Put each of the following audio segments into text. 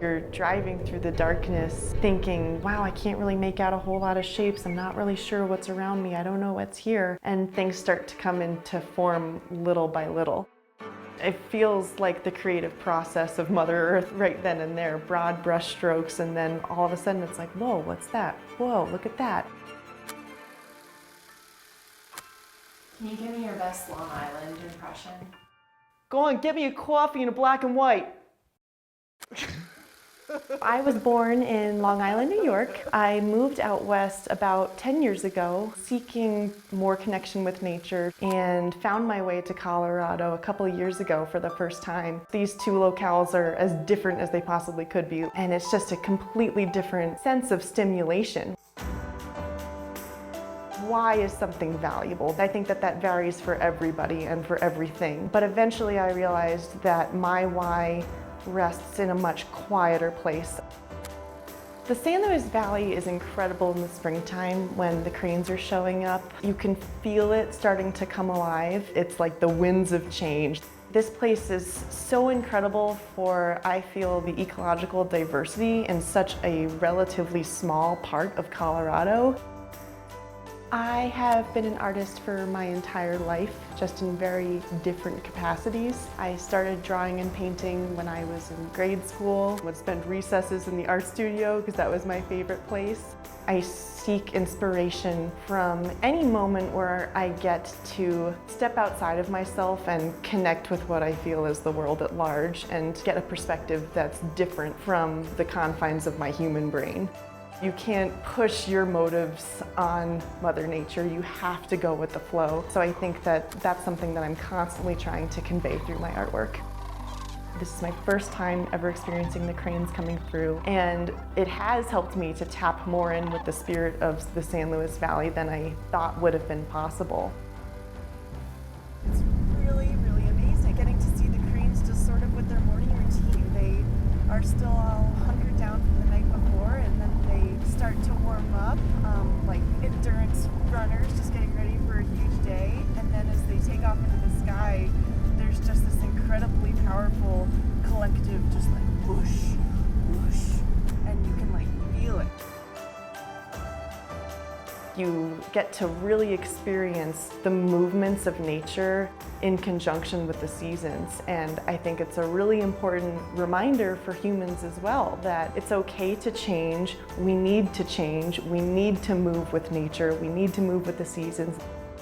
You're driving through the darkness thinking, wow, I can't really make out a whole lot of shapes. I'm not really sure what's around me. I don't know what's here. And things start to come into form little by little. It feels like the creative process of Mother Earth right then and there. Broad brush strokes, and then all of a sudden it's like, whoa, what's that? Whoa, look at that. Can you give me your best Long Island impression? Go on, get me a coffee in a black and white. I was born in Long Island, New York. I moved out west about 10 years ago, seeking more connection with nature, and found my way to Colorado a couple of years ago for the first time. These two locales are as different as they possibly could be, and it's just a completely different sense of stimulation. Why is something valuable? I think that that varies for everybody and for everything. But eventually I realized that my why rests in a much quieter place. The San Luis Valley is incredible in the springtime when the cranes are showing up. You can feel it starting to come alive. It's like the winds of change. This place is so incredible for, I feel, the ecological diversity in such a relatively small part of Colorado. I have been an artist for my entire life, just in very different capacities. I started drawing and painting when I was in grade school. I would spend recesses in the art studio because that was my favorite place. I seek inspiration from any moment where I get to step outside of myself and connect with what I feel is the world at large and get a perspective that's different from the confines of my human brain. You can't push your motives on Mother Nature. You have to go with the flow. So I think that that's something that I'm constantly trying to convey through my artwork. This is my first time ever experiencing the cranes coming through, and it has helped me to tap more in with the spirit of the San Luis Valley than I thought would have been possible. It's really, really amazing getting to see the cranes just sort of with their morning routine. They are still all hunkered down from the night before, and then they start to warm up, like endurance runners just getting ready for a huge day. And then as they take off into the sky, there's just this incredibly powerful collective, just like whoosh, whoosh, and you can like feel it. You get to really experience the movements of nature in conjunction with the seasons. And I think it's a really important reminder for humans as well that it's okay to change. We need to move with nature. We need to move with the seasons.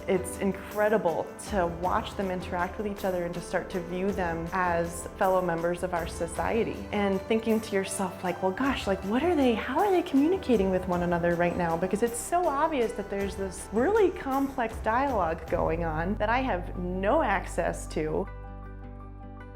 It's incredible to watch them interact with each other and to start to view them as fellow members of our society. And thinking to yourself like, well gosh, like how are they communicating with one another right now? Because it's so obvious that there's this really complex dialogue going on that I have no access to.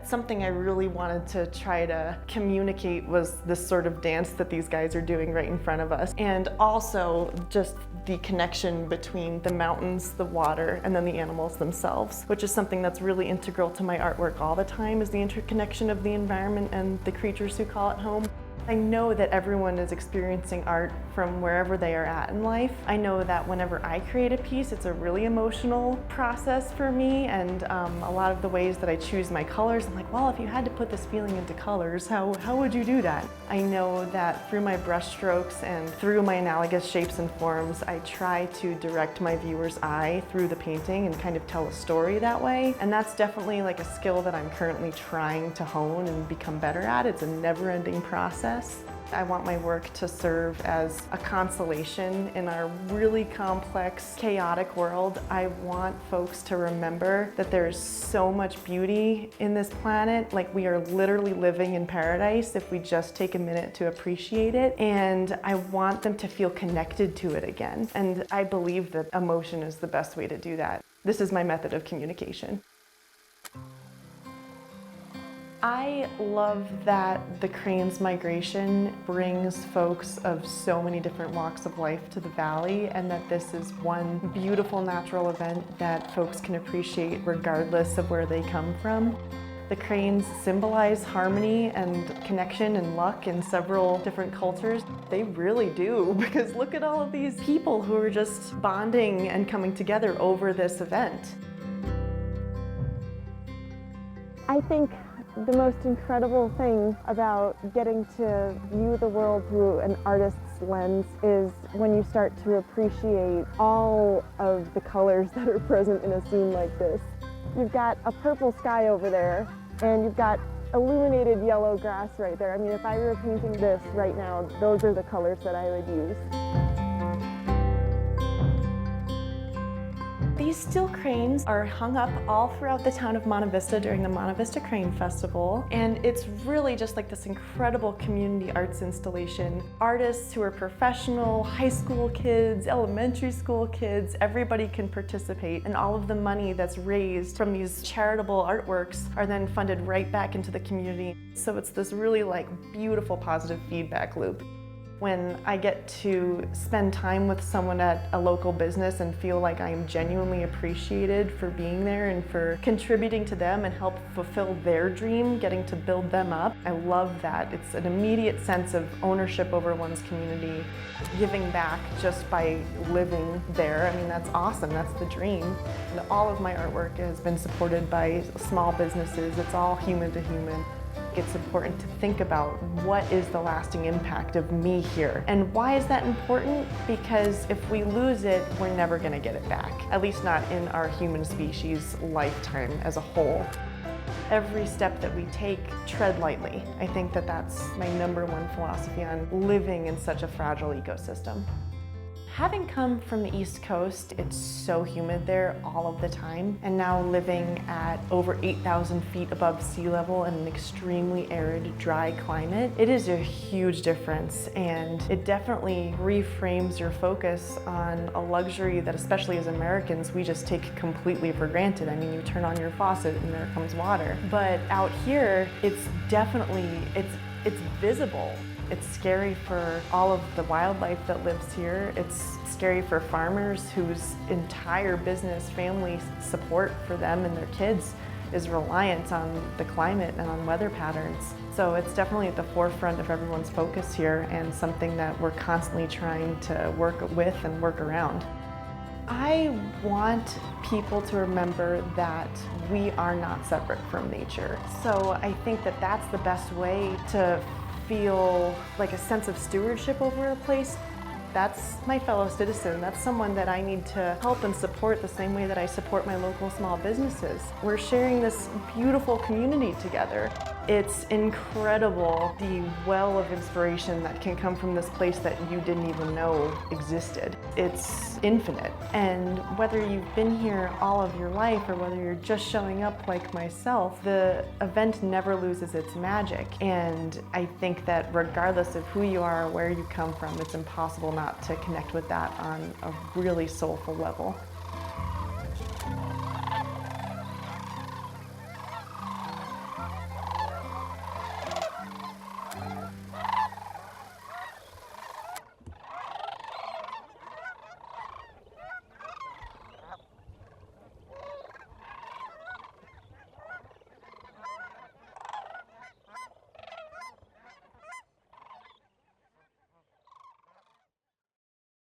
Something I really wanted to try to communicate was this sort of dance that these guys are doing right in front of us. And also just the connection between the mountains, the water, and then the animals themselves, which is something that's really integral to my artwork all the time, is the interconnection of the environment and the creatures who call it home. I know that everyone is experiencing art from wherever they are at in life. I know that whenever I create a piece, it's a really emotional process for me, and a lot of the ways that I choose my colors, I'm like, well, if you had to put this feeling into colors, how would you do that? I know that through my brush strokes and through my analogous shapes and forms, I try to direct my viewer's eye through the painting and kind of tell a story that way. And that's definitely like a skill that I'm currently trying to hone and become better at. It's a never-ending process. I want my work to serve as a consolation in our really complex, chaotic world. I want folks to remember that there's so much beauty in this planet. Like, we are literally living in paradise if we just take a minute to appreciate it. And I want them to feel connected to it again. And I believe that emotion is the best way to do that. This is my method of communication. I love that the cranes migration brings folks of so many different walks of life to the valley, and that this is one beautiful natural event that folks can appreciate regardless of where they come from. The cranes symbolize harmony and connection and luck in several different cultures. They really do, because look at all of these people who are just bonding and coming together over this event. I think The most incredible thing about getting to view the world through an artist's lens is when you start to appreciate all of the colors that are present in a scene like this. You've got a purple sky over there, and you've got illuminated yellow grass right there. I mean, if I were painting this right now, those are the colors that I would use. These steel cranes are hung up all throughout the town of Monte Vista during the Monte Vista Crane Festival, and it's really just like this incredible community arts installation. Artists who are professional, high school kids, elementary school kids, everybody can participate, and all of the money that's raised from these charitable artworks are then funded right back into the community. So it's this really like beautiful positive feedback loop. When I get to spend time with someone at a local business and feel like I am genuinely appreciated for being there and for contributing to them and help fulfill their dream, getting to build them up, I love that. It's an immediate sense of ownership over one's community, giving back just by living there. I mean, that's awesome, that's the dream. And all of my artwork has been supported by small businesses. It's all human to human. It's important to think about what is the lasting impact of me here. And why is that important? Because if we lose it, we're never gonna get it back. At least not in our human species lifetime as a whole. Every step that we take, tread lightly. I think that that's my #1 philosophy on living in such a fragile ecosystem. Having come from the East Coast, it's so humid there all of the time, and now living at over 8,000 feet above sea level in an extremely arid, dry climate, it is a huge difference, and it definitely reframes your focus on a luxury that, especially as Americans, we just take completely for granted. I mean, you turn on your faucet and there comes water. But out here, it's definitely, it's visible. It's scary for all of the wildlife that lives here. It's scary for farmers whose entire business, family support for them and their kids is reliant on the climate and on weather patterns. So it's definitely at the forefront of everyone's focus here and something that we're constantly trying to work with and work around. I want people to remember that we are not separate from nature. So I think that that's the best way to feel like a sense of stewardship over a place. That's my fellow citizen. That's someone that I need to help and support the same way that I support my local small businesses. We're sharing this beautiful community together. It's incredible the well of inspiration that can come from this place that you didn't even know existed. It's infinite. And whether you've been here all of your life or whether you're just showing up like myself, the event never loses its magic. And I think that regardless of who you are or where you come from, it's impossible not to connect with that on a really soulful level.